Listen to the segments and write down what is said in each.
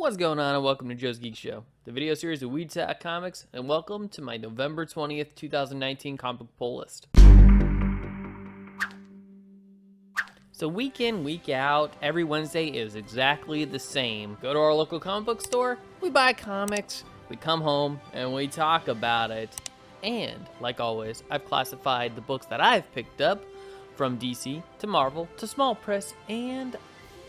What's going on, and welcome to Joe's Geek Show, the video series of Weed Sack Comics, and welcome to my November 20th, 2019 comic book pull list. So week in, week out, every Wednesday is exactly the same. Go to our local comic book store, we buy comics, we come home, and we talk about it. And, like always, I've classified the books that I've picked up from DC to Marvel to small press, and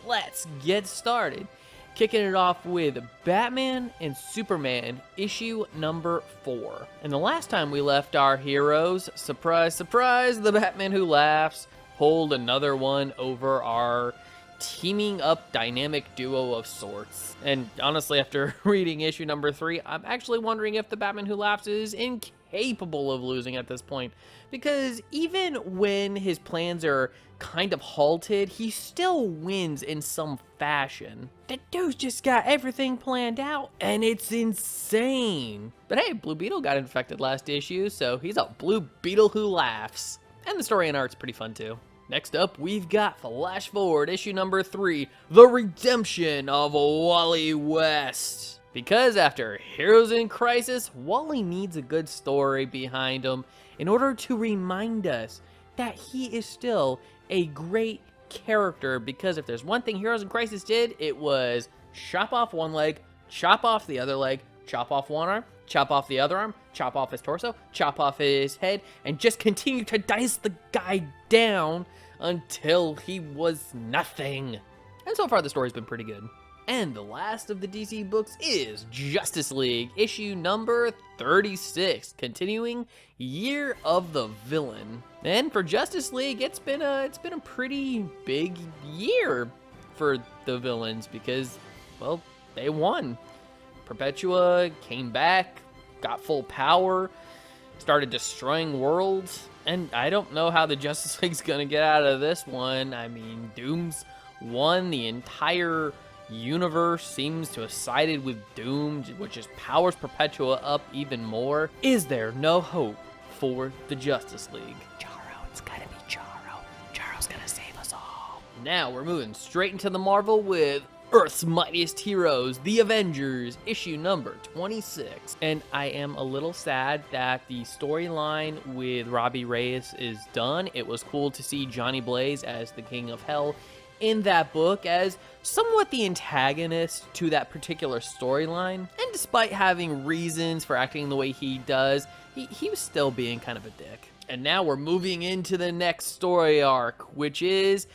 let's get started. Kicking it off with Batman and Superman, issue number 4. And the last time we left our heroes, surprise, surprise, the Batman Who Laughs pulled another one over our teaming up dynamic duo of sorts. And honestly, after reading issue number 3, I'm actually wondering if the Batman Who Laughs is incapable of losing at this point. Because even when his plans are kind of halted, he still wins in some fashion. The dude's just got everything planned out, and it's insane. But hey, Blue Beetle got infected last issue, so he's a Blue Beetle who laughs. And the story and art's pretty fun too. Next up, we've got Flash Forward, issue number 3, The Redemption of Wally West. Because after Heroes in Crisis, Wally needs a good story behind him in order to remind us that he is still a great character, because if there's one thing Heroes in Crisis did, it was chop off one leg, chop off the other leg, chop off one arm, chop off the other arm, chop off his torso, chop off his head, and just continue to dice the guy down until he was nothing. And so far the story's been pretty good. And the last of the DC books is Justice League, issue number 36, continuing Year of the Villain. And for Justice League, it's been a pretty big year for the villains because, well, they won. Perpetua came back, got full power, started destroying worlds, and I don't know how the Justice League's gonna get out of this one. I mean, Doom's won. The entire universe seems to have sided with Doom, which just powers Perpetua up even more. Is there no hope for the Justice League? It's gotta be Charo. Charo's gonna save us all. Now we're moving straight into the Marvel with Earth's Mightiest Heroes, The Avengers, issue number 26. And I am a little sad that the storyline with Robbie Reyes is done. It was cool to see Johnny Blaze as the King of Hell in that book as somewhat the antagonist to that particular storyline. And despite having reasons for acting the way he does, he was still being kind of a dick. And now we're moving into the next story arc, which is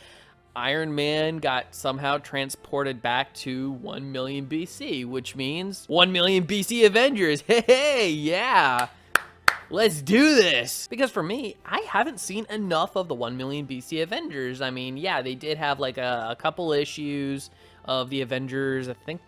Iron Man got somehow transported back to 1 million BC, which means 1 million BC Avengers. Hey, yeah. Let's do this. Because for me, I haven't seen enough of the 1 million BC Avengers. I mean, yeah, they did have like a couple issues of the Avengers, I think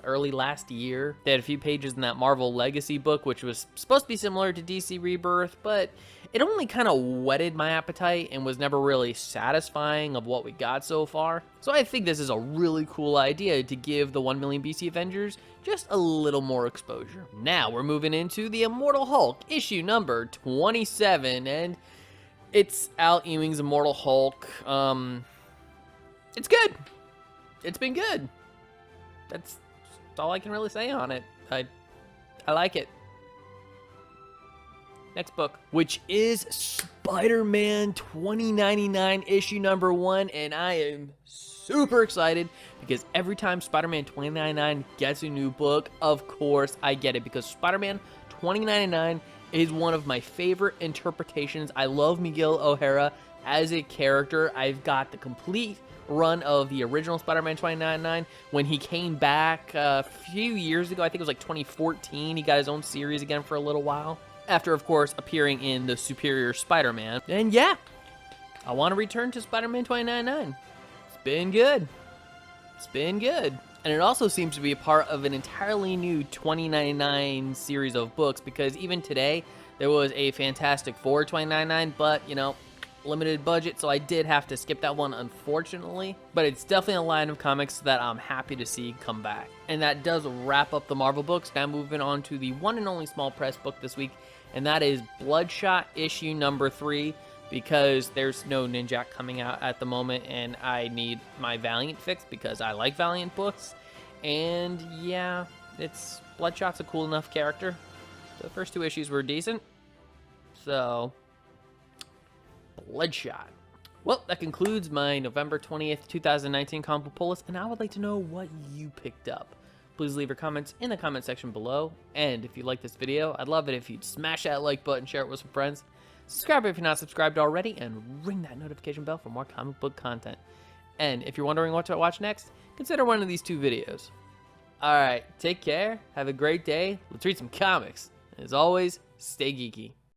early last year. They had a few pages in that Marvel Legacy book, which was supposed to be similar to DC Rebirth, but it only kind of whetted my appetite and was never really satisfying of what we got so far. So I think this is a really cool idea to give the 1 million BC Avengers just a little more exposure. Now we're moving into the Immortal Hulk, issue number 27, and it's Al Ewing's Immortal Hulk. It's good. It's been good. That's all I can really say on it. I like it. Next book, which is Spider-Man 2099 issue number 1, and I am super excited because every time Spider-Man 2099 gets a new book, of course I get it, because Spider-Man 2099 is one of my favorite interpretations. I love Miguel O'Hara as a character. I've got the complete run of the original Spider-Man 2099 when he came back a few years ago. I think it was like 2014. He got his own series again for a little while, after, of course, appearing in the Superior Spider-Man. And yeah, I want to return to Spider-Man 2099. It's been good. It's been good. And it also seems to be a part of an entirely new 2099 series of books, because even today, there was a Fantastic Four 2099, but, you know, limited budget, so I did have to skip that one, unfortunately. But it's definitely a line of comics that I'm happy to see come back. And that does wrap up the Marvel books. Now moving on to the one and only small press book this week, and that is Bloodshot issue number 3, because there's no Ninjak coming out at the moment, and I need my Valiant fix because I like Valiant books. And yeah, Bloodshot's a cool enough character. The first 2 issues were decent. So, Bloodshot. Well, that concludes my November 20th, 2019 comic book pull list, and I would like to know what you picked up. Please leave your comments in the comment section below, and if you like this video, I'd love it if you'd smash that like button, share it with some friends, subscribe if you're not subscribed already, and ring that notification bell for more comic book content. And if you're wondering what to watch next, consider one of these 2 videos. Alright, take care, have a great day, let's read some comics. And as always, stay geeky.